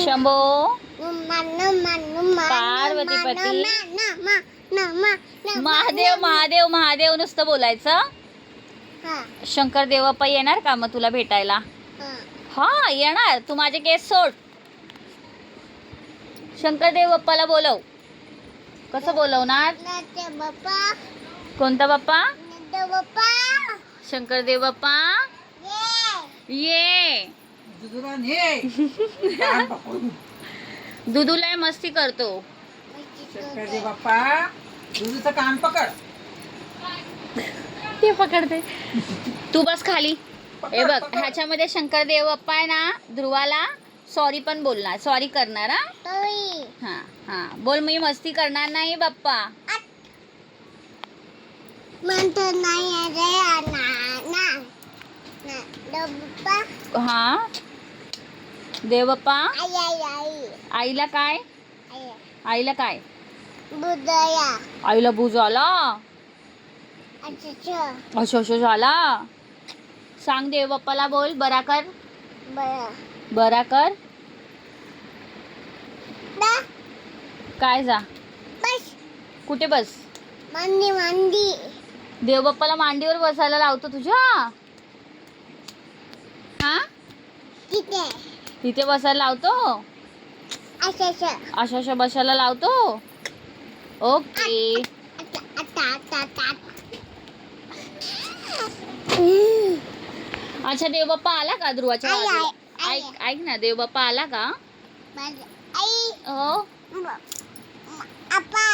शंभो पार्वतीपती महादेव महादेव महादेव नुसतं बोलायचं. शंकर देवप्पा येणार का मग तुला भेटायला? हा येणार. तू माझे केस सोड. शंकर देवप्पाला बोलव. कसं बोलवणार? कोणता बाप्पा? शंकर देव बाप्पा ये. दुधूला मस्ती करतो. शंकर देव बाप्पा दुधूचं कान पकड. ते पकडते. तू बस खाली. हे बघ ह्याच्यामध्ये शंकर देव बाप्पा आहे ना, ध्रुवाला सॉरी पण बोलणार. सॉरी करणार. हा हा बोल. मी मस्ती करणार नाही बाप्पा. हा देव बाप्पा. आईला काय? आईला काय? आईला भूज आला. असं झाला. सांग देव बाप्पाला बोल बरा कर. बरा कर. काय जा? कुठे बस? मांडी. देव बाप्पाला मांडीवर बसायला लावतो तुझ्या. हा तिथे बसायला लावतो. अशा बसायला लावतो. ओके. अच्छा देव बाप्पा आला का ध्रुवाच्या बाजूला? ऐक ना देव बाप्पा आला का? हो अप्पा